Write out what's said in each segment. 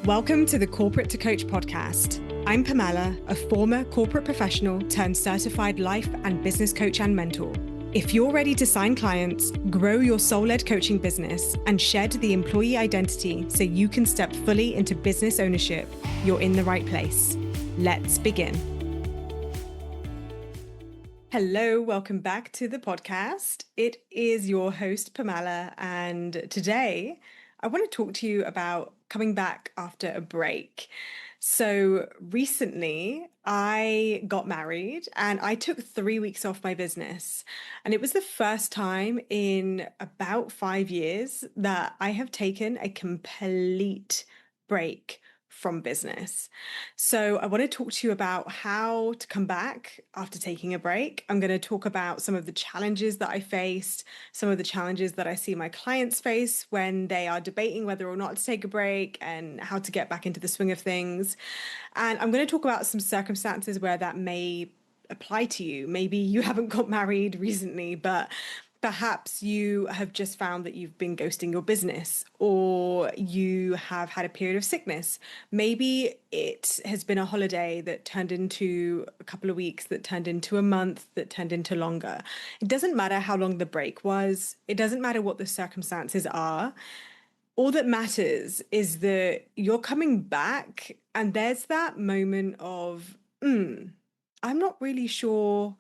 Welcome to the Corporate to Coach podcast. I'm Pamela, a former corporate professional turned certified life and business coach and mentor. If you're ready to sign clients, grow your soul-led coaching business, and shed the employee identity so you can step fully into business ownership, you're in the right place. Let's begin. Hello, welcome back to the podcast. It is your host, Pamela, and today I want to talk to you about coming back after a break. So recently I got married and I took 3 weeks off my business. And it was the first time in about 5 years that I have taken a complete break from business. So I want to talk to you about how to come back after taking a break. I'm going to talk about some of the challenges that I faced, some of the challenges that I see my clients face when they are debating whether or not to take a break and how to get back into the swing of things. And I'm going to talk about some circumstances where that may apply to you. Maybe you haven't got married recently, but perhaps you have just found that you've been ghosting your business, or you have had a period of sickness. Maybe it has been a holiday that turned into a couple of weeks, that turned into a month, that turned into longer. It doesn't matter how long the break was. It doesn't matter what the circumstances are. All that matters is that you're coming back and there's that moment of, I'm not really sure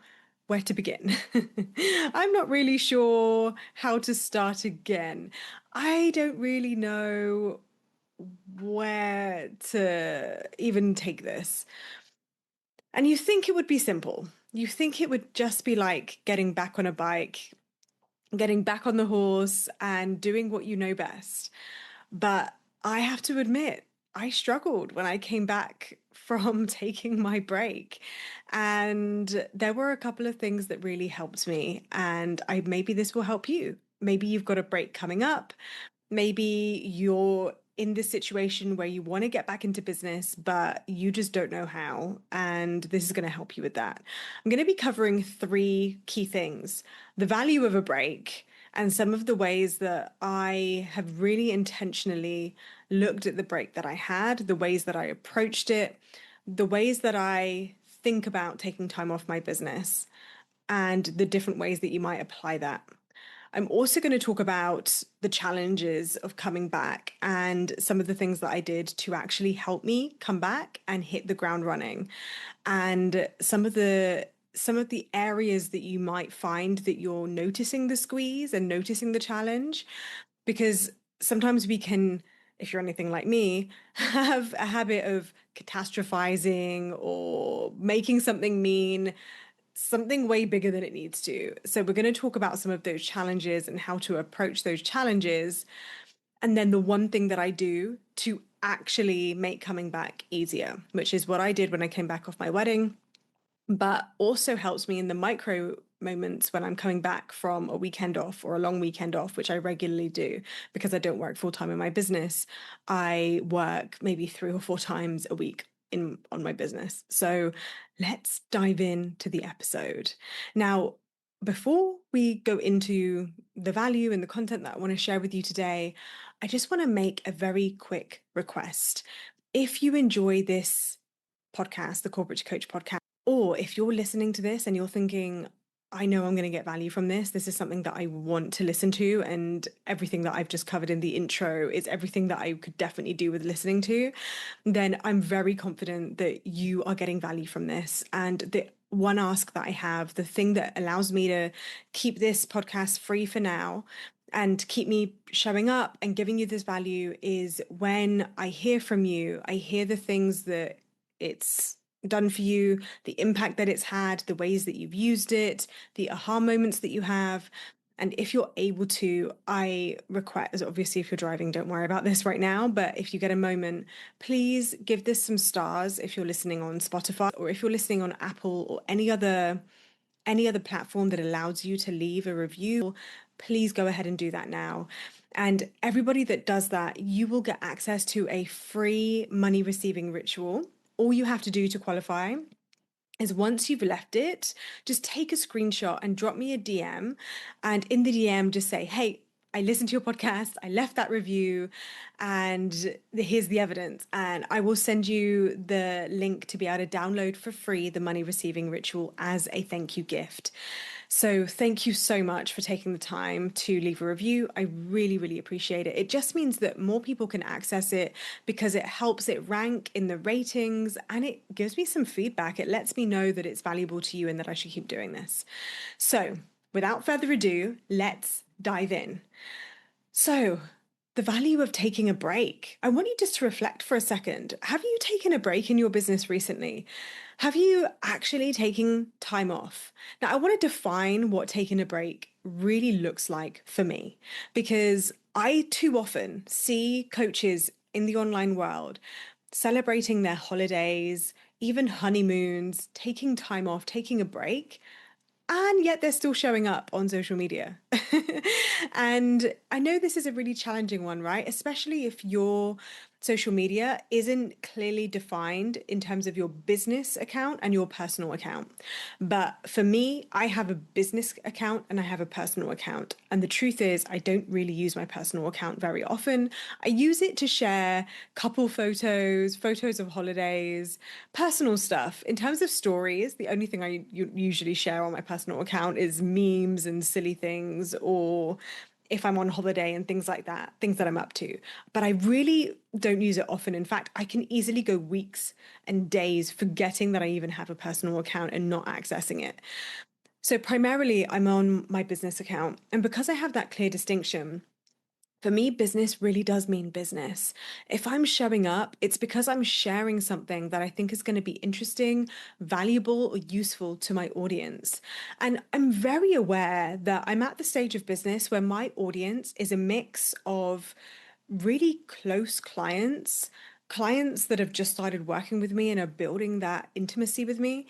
where to begin. I'm not really sure how to start again. I don't really know where to even take this. And you think it would be simple. You think it would just be like getting back on a bike, getting back on the horse and doing what you know best. But I have to admit, I struggled when I came back from taking my break. And there were a couple of things that really helped me. And maybe this will help you. Maybe you've got a break coming up. Maybe you're in this situation where you want to get back into business, but you just don't know how. And this is going to help you with that. I'm going to be covering 3 key things: the value of a break, and some of the ways that I have really intentionally looked at the break that I had, the ways that I approached it, the ways that I think about taking time off my business, and the different ways that you might apply that. I'm also going to talk about the challenges of coming back and some of the things that I did to actually help me come back and hit the ground running, and some of the areas that you might find that you're noticing the squeeze and noticing the challenge. Because sometimes we can, if you're anything like me, have a habit of catastrophizing or making something mean something way bigger than it needs to. So we're going to talk about some of those challenges and how to approach those challenges. And then the one thing that I do to actually make coming back easier, which is what I did when I came back off my wedding, but also helps me in the micro moments when I'm coming back from a weekend off or a long weekend off, which I regularly do because I don't work full time in my business. I work maybe 3 or 4 times a week on my business. So let's dive into the episode. Now, before we go into the value and the content that I want to share with you today, I just want to make a very quick request. If you enjoy this podcast, the Corporate to Coach podcast, or if you're listening to this and you're thinking, I know I'm going to get value from this. This is something that I want to listen to. And everything that I've just covered in the intro is everything that I could definitely do with listening to. Then I'm very confident that you are getting value from this. And the one ask that I have, the thing that allows me to keep this podcast free for now and keep me showing up and giving you this value, is when I hear from you, I hear the things that it's done for you, the impact that it's had, the ways that you've used it, the aha moments that you have. And if you're able to, I request, obviously if you're driving, don't worry about this right now, but if you get a moment, please give this some stars if you're listening on Spotify, or if you're listening on Apple or any other platform that allows you to leave a review. Please go ahead and do that now. And everybody that does that, you will get access to a free money receiving ritual. All you have to do to qualify is, once you've left it, just take a screenshot and drop me a DM. And in the DM, just say, hey, I listened to your podcast, I left that review, and here's the evidence. And I will send you the link to be able to download for free the money receiving ritual as a thank you gift. So thank you so much for taking the time to leave a review. I really, really appreciate it. It just means that more people can access it because it helps it rank in the ratings and it gives me some feedback. It lets me know that it's valuable to you and that I should keep doing this. So without further ado, let's dive in. So, the value of taking a break. I want you just to reflect for a second. Have you taken a break in your business recently? Have you actually taken time off? Now, I want to define what taking a break really looks like for me because I too often see coaches in the online world celebrating their holidays, even honeymoons, taking time off, taking a break, and yet they're still showing up on social media. And I know this is a really challenging one, right? Especially if your social media isn't clearly defined in terms of your business account and your personal account. But for me, I have a business account and I have a personal account. And the truth is, I don't really use my personal account very often. I use it to share couple photos, photos of holidays, personal stuff. In terms of stories, the only thing I usually share on my personal account is memes and silly things, or if I'm on holiday and things like that, things that I'm up to. But I really don't use it often. In fact, I can easily go weeks and days forgetting that I even have a personal account and not accessing it. So primarily, I'm on my business account. And because I have that clear distinction, for me, business really does mean business. If I'm showing up, it's because I'm sharing something that I think is going to be interesting, valuable, or useful to my audience. And I'm very aware that I'm at the stage of business where my audience is a mix of really close clients, clients that have just started working with me and are building that intimacy with me,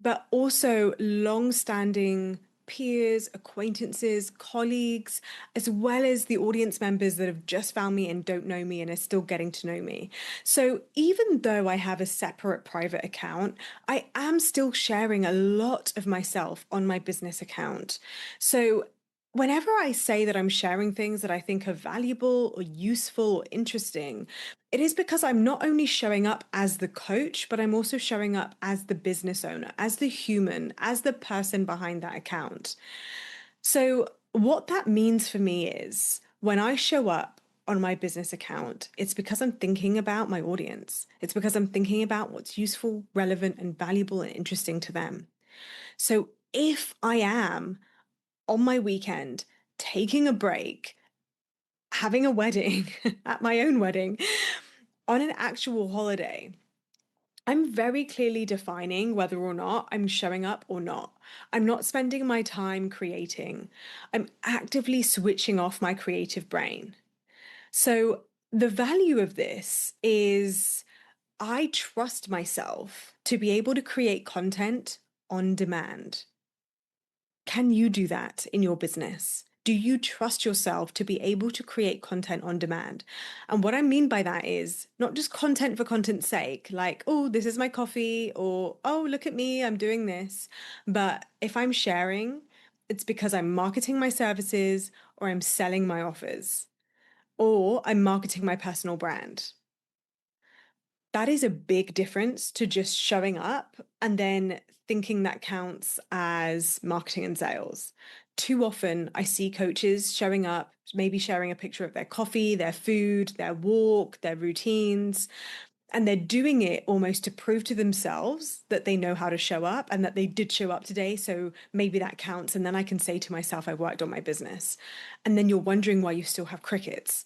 but also long-standing peers, acquaintances, colleagues, as well as the audience members that have just found me and don't know me and are still getting to know me. So even though I have a separate private account, I am still sharing a lot of myself on my business account. So whenever I say that I'm sharing things that I think are valuable or useful or interesting, it is because I'm not only showing up as the coach, but I'm also showing up as the business owner, as the human, as the person behind that account. So, what that means for me is when I show up on my business account, it's because I'm thinking about my audience. It's because I'm thinking about what's useful, relevant, and valuable and interesting to them. So, if I am on my weekend taking a break, having a wedding, at my own wedding, on an actual holiday, I'm very clearly defining whether or not I'm showing up or not. I'm not spending my time creating. I'm actively switching off my creative brain. So, the value of this is I trust myself to be able to create content on demand. Can you do that in your business? Do you trust yourself to be able to create content on demand? And what I mean by that is not just content for content's sake, like, oh, this is my coffee, or oh, look at me, I'm doing this. But if I'm sharing, it's because I'm marketing my services or I'm selling my offers or I'm marketing my personal brand. That is a big difference to just showing up and then thinking that counts as marketing and sales. Too often, I see coaches showing up, maybe sharing a picture of their coffee, their food, their walk, their routines, and they're doing it almost to prove to themselves that they know how to show up and that they did show up today. So maybe that counts. And then I can say to myself, I worked on my business. And then you're wondering why you still have crickets.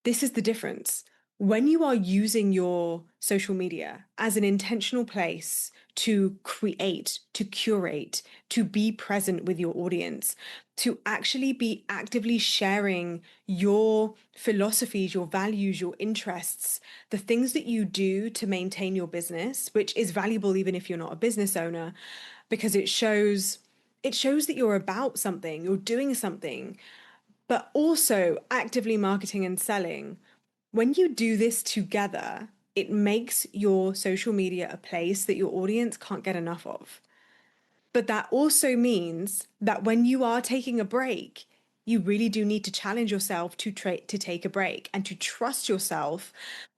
This is the difference. When you are using your social media as an intentional place to create, to curate, to be present with your audience, to actually be actively sharing your philosophies, your values, your interests, the things that you do to maintain your business, which is valuable even if you're not a business owner, because it shows that you're about something, you're doing something, but also actively marketing and selling. When you do this together, it makes your social media a place that your audience can't get enough of. But that also means that when you are taking a break, You really do need to challenge yourself to take a break and to trust yourself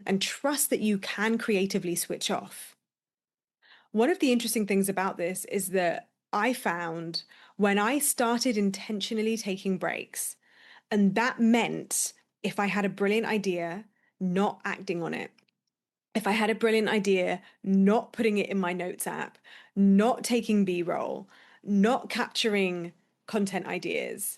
and trust that you can creatively switch off. One of the interesting things about this is that I found when I started intentionally taking breaks, and that meant if I had a brilliant idea, not acting on it. If I had a brilliant idea, not putting it in my notes app, not taking B-roll, not capturing content ideas,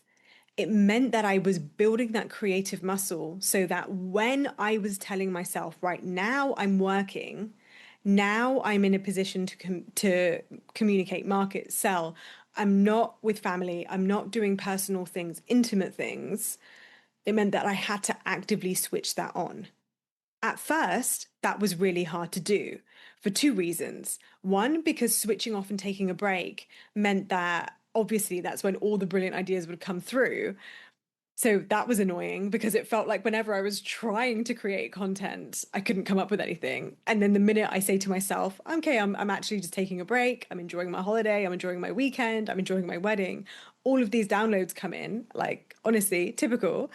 it meant that I was building that creative muscle so that when I was telling myself, right now I'm working, now I'm in a position to communicate, market, sell. I'm not with family. I'm not doing personal things, intimate things. It meant that I had to actively switch that on. At first, that was really hard to do for two reasons. One, because switching off and taking a break meant that obviously that's when all the brilliant ideas would come through. So that was annoying because it felt like whenever I was trying to create content, I couldn't come up with anything. And then the minute I say to myself, okay, I'm actually just taking a break, I'm enjoying my holiday, I'm enjoying my weekend, I'm enjoying my wedding, all of these downloads come in, like honestly, typical.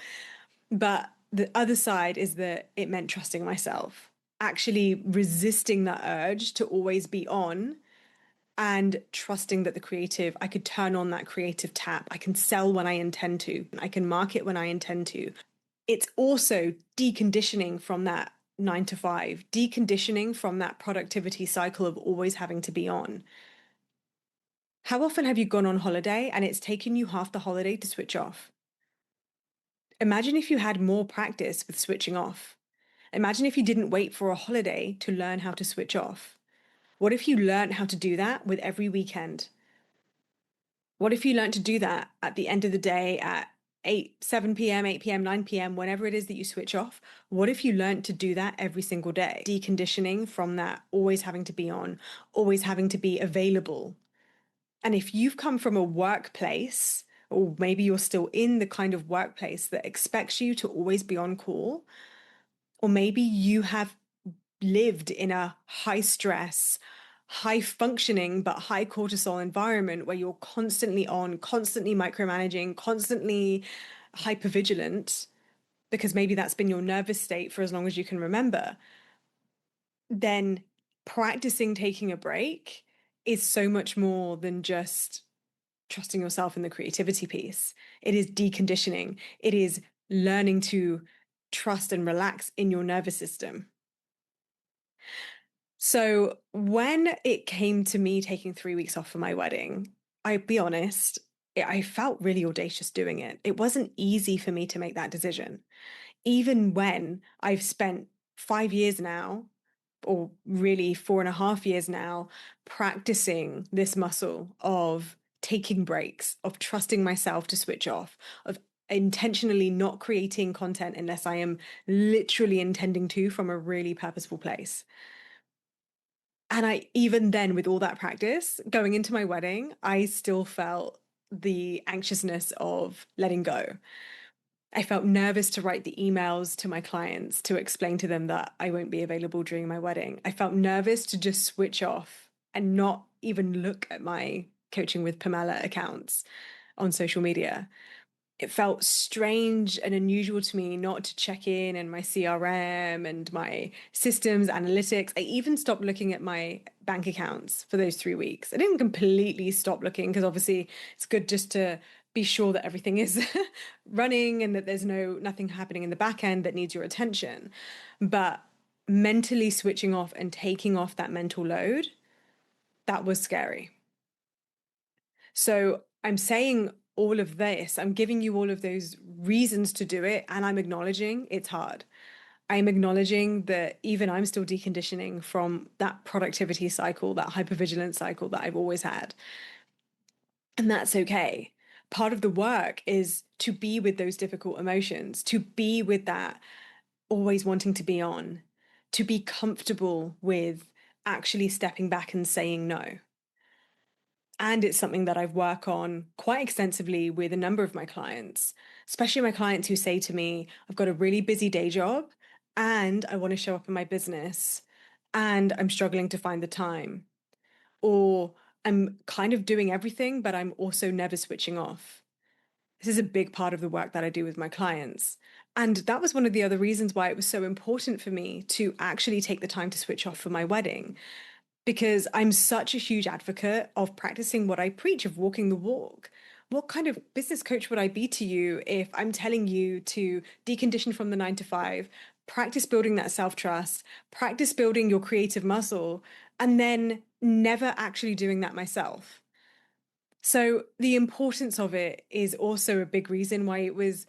But the other side is that it meant trusting myself, actually resisting that urge to always be on and trusting that I could turn on that creative tap. I can sell when I intend to, I can market when I intend to. It's also deconditioning from that 9 to 5, deconditioning from that productivity cycle of always having to be on. How often have you gone on holiday and it's taken you half the holiday to switch off? Imagine if you had more practice with switching off. Imagine if you didn't wait for a holiday to learn how to switch off. What if you learned how to do that with every weekend? What if you learned to do that at the end of the day at 8, 7 p.m., 8 p.m., 9 p.m., whenever it is that you switch off? What if you learned to do that every single day? Deconditioning from that always having to be on, always having to be available. And if you've come from a workplace, or maybe you're still in the kind of workplace that expects you to always be on call, or maybe you have lived in a high stress, high functioning, but high cortisol environment where you're constantly on, constantly micromanaging, constantly hypervigilant, because maybe that's been your nervous state for as long as you can remember, then practicing taking a break is so much more than just trusting yourself in the creativity piece. It is deconditioning, it is learning to trust and relax in your nervous system. So when it came to me taking 3 weeks off for my wedding, I'll be honest, I felt really audacious doing it. It wasn't easy for me to make that decision. Even when I've spent 5 years now, or really 4.5 years now, practicing this muscle of taking breaks, of trusting myself to switch off, of intentionally not creating content unless I am literally intending to from a really purposeful place. And I, even then, with all that practice, going into my wedding, I still felt the anxiousness of letting go. I felt nervous to write the emails to my clients to explain to them that I won't be available during my wedding. I felt nervous to just switch off and not even look at my Coaching with Pamela accounts on social media. It felt strange and unusual to me not to check in my CRM and my systems analytics. I even stopped looking at my bank accounts for those 3 weeks. I didn't completely stop looking because obviously it's good just to be sure that everything is running and that there's nothing happening in the back end that needs your attention. But mentally switching off and taking off that mental load, that was scary. So I'm saying all of this, I'm giving you all of those reasons to do it, and I'm acknowledging it's hard. I'm acknowledging that even I'm still deconditioning from that productivity cycle, that hypervigilance cycle that I've always had. And that's okay. Part of the work is to be with those difficult emotions, to be with that always wanting to be on, to be comfortable with actually stepping back and saying no. And it's something that I've worked on quite extensively with a number of my clients, especially my clients who say to me, I've got a really busy day job and I want to show up in my business and I'm struggling to find the time. Or I'm kind of doing everything, but I'm also never switching off. This is a big part of the work that I do with my clients. And that was one of the other reasons why it was so important for me to actually take the time to switch off for my wedding, because I'm such a huge advocate of practicing what I preach, of walking the walk. What kind of business coach would I be to you if I'm telling you to decondition from the 9 to 5, practice building that self trust, practice building your creative muscle, and then never actually doing that myself? So, the importance of it is also a big reason why it was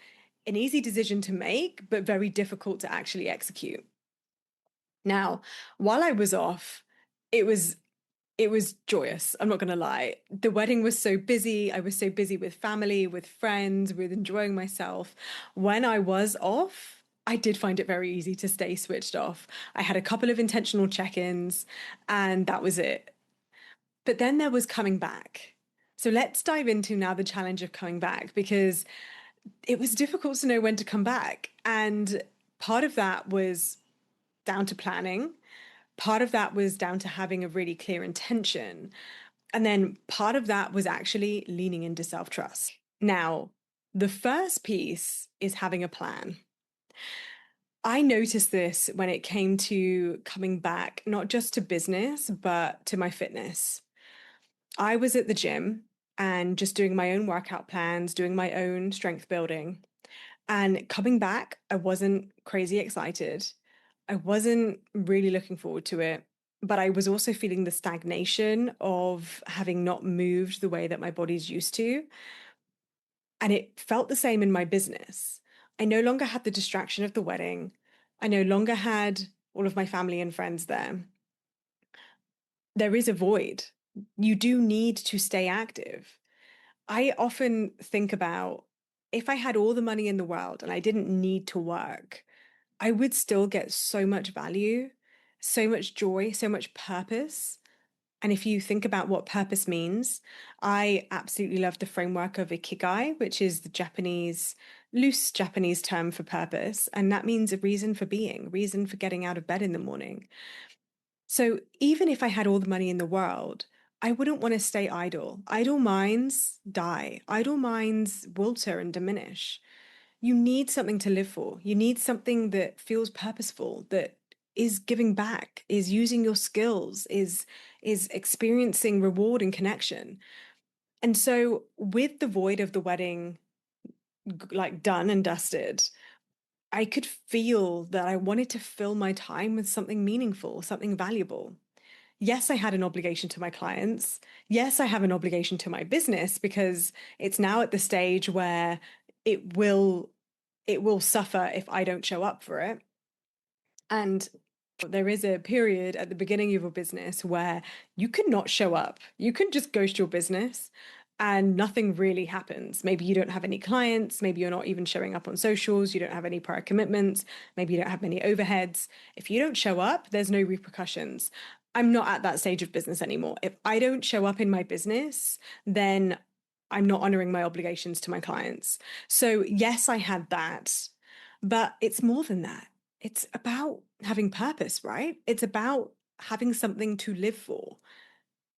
an easy decision to make, but very difficult to actually execute. Now, while I was off, it was it was joyous. I'm not going to lie. The wedding was so busy. I was so busy with family, with friends, with enjoying myself. When I was off, I did find it very easy to stay switched off. I had a couple of intentional check ins, and that was it. But then there was coming back. So let's dive into now the challenge of coming back, because it was difficult to know when to come back. And part of that was down to planning. Part of that was down to having a really clear intention. And then part of that was actually leaning into self trust. Now, the first piece is having a plan. I noticed this when it came to coming back, not just to business, but to my fitness. I was at the gym and just doing my own workout plans, doing my own strength building. And coming back, I wasn't crazy excited. I wasn't really looking forward to it. But I was also feeling the stagnation of having not moved the way that my body's used to. And it felt the same in my business. I no longer had the distraction of the wedding. I no longer had all of my family and friends there. There is a void. You do need to stay active. I often think about, if I had all the money in the world and I didn't need to work, I would still get so much value, so much joy, so much purpose. And if you think about what purpose means, I absolutely love the framework of Ikigai, which is the loose Japanese term for purpose. And that means a reason for being, reason for getting out of bed in the morning. So even if I had all the money in the world, I wouldn't want to stay idle. Idle minds die. Idle minds wilter and diminish. You need something to live for. You need something that feels purposeful, that is giving back, is using your skills, is experiencing reward and connection. And so with the void of the wedding like done and dusted, I could feel that I wanted to fill my time with something meaningful, something valuable. Yes, I had an obligation to my clients. Yes, I have an obligation to my business, because it's now at the stage where it will it will suffer if I don't show up for it. And there is a period at the beginning of your business where you can not show up. You can just ghost your business and nothing really happens. Maybe you don't have any clients. Maybe you're not even showing up on socials. You don't have any prior commitments. Maybe you don't have many overheads. If you don't show up, there's no repercussions. I'm not at that stage of business anymore. If I don't show up in my business, then I'm not honoring my obligations to my clients. So, yes, I had that, but it's more than that. It's about having purpose, right? It's about having something to live for,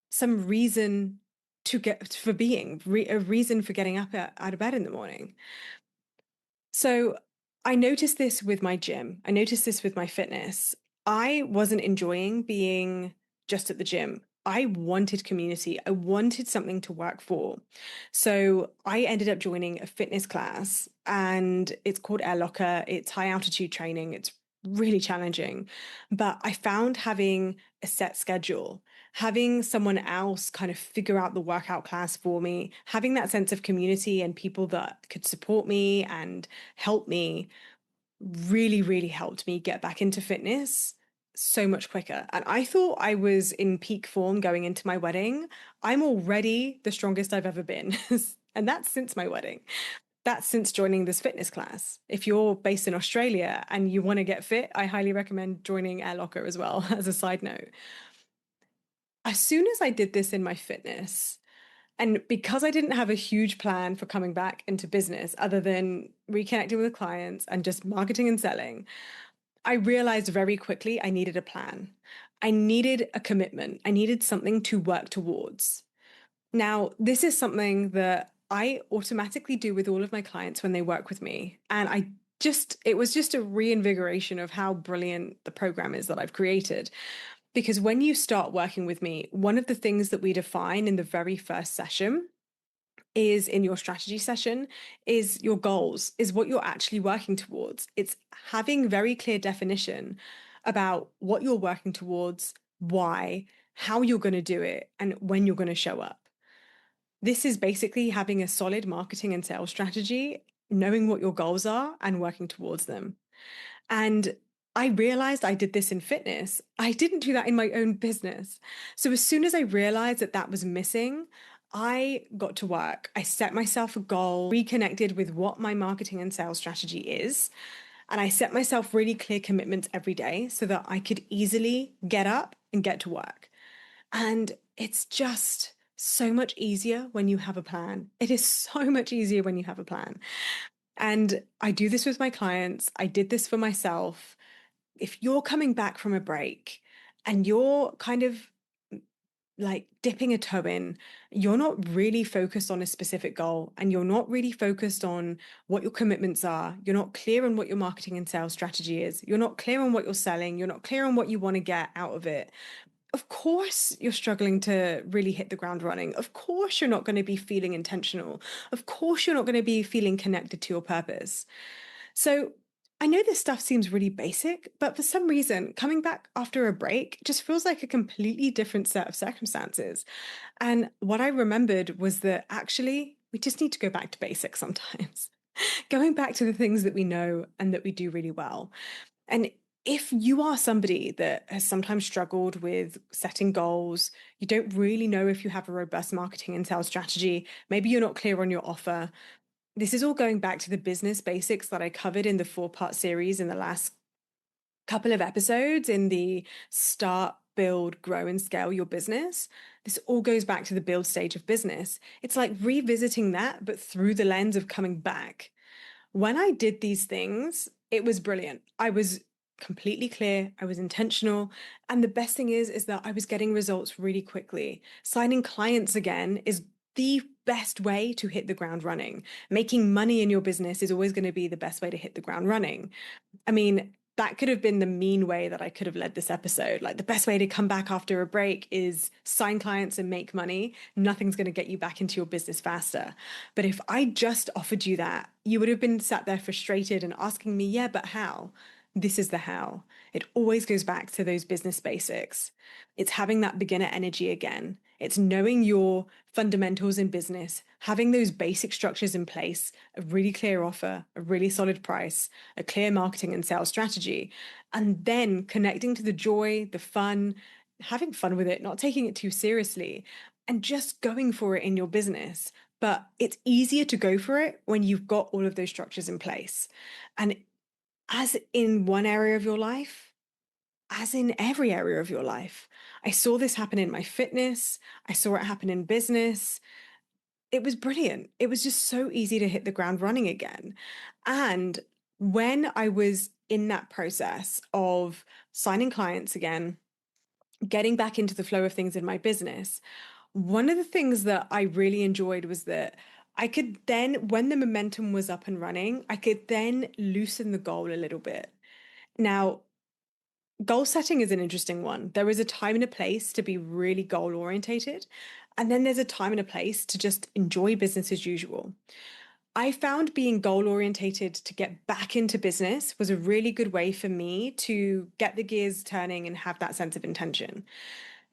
some reason to get for being, a reason for getting up out of bed in the morning. So I noticed this with my gym. I noticed this with my fitness. I wasn't enjoying being just at the gym. I wanted community. I wanted something to work for. So I ended up joining a fitness class, and it's called Air Locker. It's high altitude training. It's really challenging. But I found having a set schedule, having someone else kind of figure out the workout class for me, having that sense of community and people that could support me and help me really, really helped me get back into fitness so much quicker. And I thought I was in peak form going into my wedding. I'm already the strongest I've ever been. And that's since my wedding. That's since joining this fitness class. If you're based in Australia and you want to get fit, I highly recommend joining Air Locker as well, as a side note. As soon as I did this in my fitness, and because I didn't have a huge plan for coming back into business other than reconnecting with clients and just marketing and selling, I realized very quickly I needed a plan. I needed a commitment. I needed something to work towards. Now, this is something that I automatically do with all of my clients when they work with me. And it was just a reinvigoration of how brilliant the program is that I've created. Because when you start working with me, one of the things that we define in the very first session is in your strategy session is your goals, is what you're actually working towards. It's having very clear definition about what you're working towards, why, how you're going to do it, and when you're going to show up. This is basically having a solid marketing and sales strategy, knowing what your goals are and working towards them. And I realized I did this in fitness. I didn't do that in my own business. So as soon as I realized that that was missing, I got to work. I set myself a goal, reconnected with what my marketing and sales strategy is. And I set myself really clear commitments every day so that I could easily get up and get to work. And it's just so much easier when you have a plan. It is so much easier when you have a plan. And I do this with my clients. I did this for myself. If you're coming back from a break and you're kind of like dipping a toe in, you're not really focused on a specific goal and you're not really focused on what your commitments are. You're not clear on what your marketing and sales strategy is. You're not clear on what you're selling. You're not clear on what you want to get out of it. Of course, you're struggling to really hit the ground running. Of course, you're not going to be feeling intentional. Of course, you're not going to be feeling connected to your purpose. So, I know this stuff seems really basic, but for some reason, coming back after a break just feels like a completely different set of circumstances. And what I remembered was that actually, we just need to go back to basics sometimes. Going back to the things that we know and that we do really well. And if you are somebody that has sometimes struggled with setting goals, you don't really know if you have a robust marketing and sales strategy, maybe you're not clear on your offer. This is all going back to the business basics that I covered in the 4-part series in the last couple of episodes in the start, build, grow, and scale your business. This all goes back to the build stage of business. It's like revisiting that, but through the lens of coming back. When I did these things, it was brilliant. I was completely clear. I was intentional. And the best thing is that I was getting results really quickly. Signing clients again is the best way to hit the ground running. Making money in your business is always going to be the best way to hit the ground running. I mean, that could have been the mean way that I could have led this episode. Like the best way to come back after a break is sign clients and make money. Nothing's going to get you back into your business faster. But if I just offered you that, you would have been sat there frustrated and asking me, yeah, but how? This is the how. It always goes back to those business basics. It's having that beginner energy again. It's knowing your fundamentals in business, having those basic structures in place, a really clear offer, a really solid price, a clear marketing and sales strategy, and then connecting to the joy, the fun, having fun with it, not taking it too seriously, and just going for it in your business. But it's easier to go for it when you've got all of those structures in place. And as in one area of your life, as in every area of your life. I saw this happen in my fitness. I saw it happen in business. It was brilliant. It was just so easy to hit the ground running again. And when I was in that process of signing clients again, getting back into the flow of things in my business, one of the things that I really enjoyed was that I could then, when the momentum was up and running, I could then loosen the goal a little bit. Now, goal setting is an interesting one. There is a time and a place to be really goal orientated, and then there's a time and a place to just enjoy business as usual. I found being goal orientated to get back into business was a really good way for me to get the gears turning and have that sense of intention.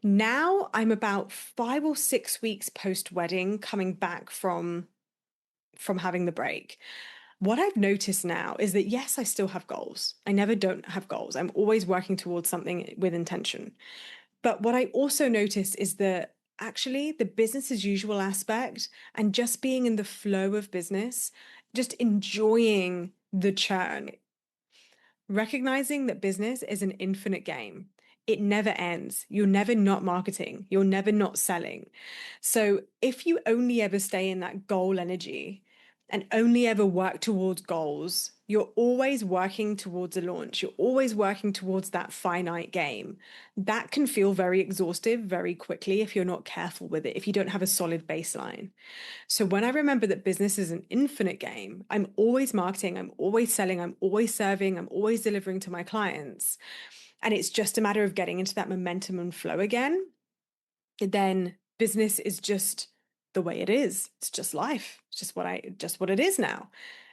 Now I'm about 5 or 6 weeks post wedding coming back from having the break. What I've noticed now is that yes, I still have goals. I never don't have goals. I'm always working towards something with intention. But what I also notice is that actually the business as usual aspect and just being in the flow of business, just enjoying the churn, recognizing that business is an infinite game. It never ends. You're never not marketing. You're never not selling. So if you only ever stay in that goal energy and only ever work towards goals, you're always working towards a launch. You're always working towards that finite game. That can feel very exhaustive very quickly if you're not careful with it, if you don't have a solid baseline. So when I remember that business is an infinite game, I'm always marketing, I'm always selling, I'm always serving, I'm always delivering to my clients. And it's just a matter of getting into that momentum and flow again. Then business is just the way it is. It's just life. It's just what it is now.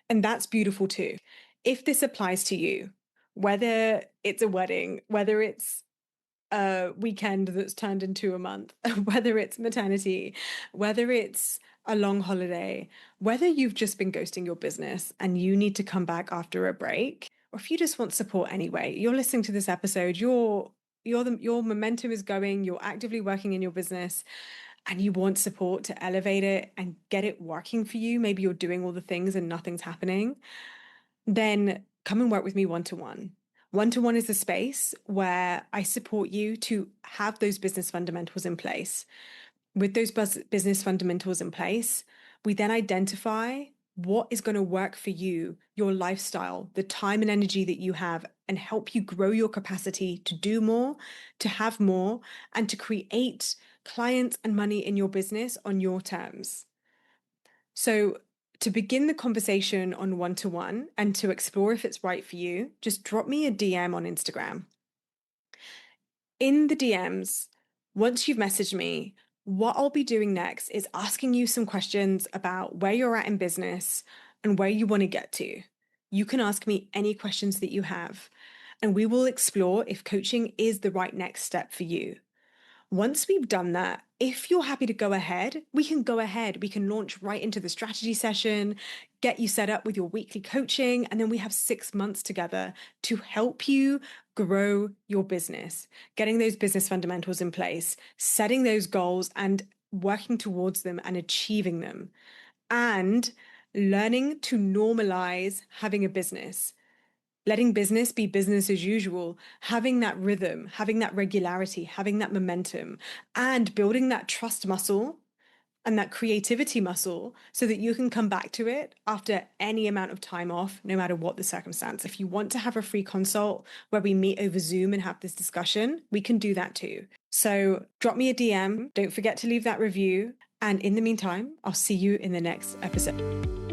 And that's beautiful too. If this applies to you, whether it's a wedding, whether it's a weekend that's turned into a month, whether it's maternity, whether it's a long holiday, whether you've just been ghosting your business and you need to come back after a break, or if you just want support anyway, you're listening to this episode, your momentum is going, you're actively working in your business and you want support to elevate it and get it working for you. Maybe you're doing all the things and nothing's happening. Then come and work with me one to one. One to one is a space where I support you to have those business fundamentals in place. With those business fundamentals in place, we then identify what is going to work for you, your lifestyle, the time and energy that you have, and help you grow your capacity to do more, to have more, and to create clients and money in your business on your terms. So, to begin the conversation on one to one and to explore if it's right for you, just drop me a DM on Instagram. In the DMs, once you've messaged me, what I'll be doing next is asking you some questions about where you're at in business and where you want to get to. You can ask me any questions that you have, and we will explore if coaching is the right next step for you. Once we've done that, if you're happy to go ahead, we can go ahead. We can launch right into the strategy session, get you set up with your weekly coaching, and then we have 6 months together to help you grow your business, getting those business fundamentals in place, setting those goals and working towards them and achieving them, and learning to normalize having a business. Letting business be business as usual, having that rhythm, having that regularity, having that momentum, and building that trust muscle and that creativity muscle so that you can come back to it after any amount of time off, no matter what the circumstance. If you want to have a free consult where we meet over Zoom and have this discussion, we can do that too. So drop me a DM. Don't forget to leave that review. And in the meantime, I'll see you in the next episode.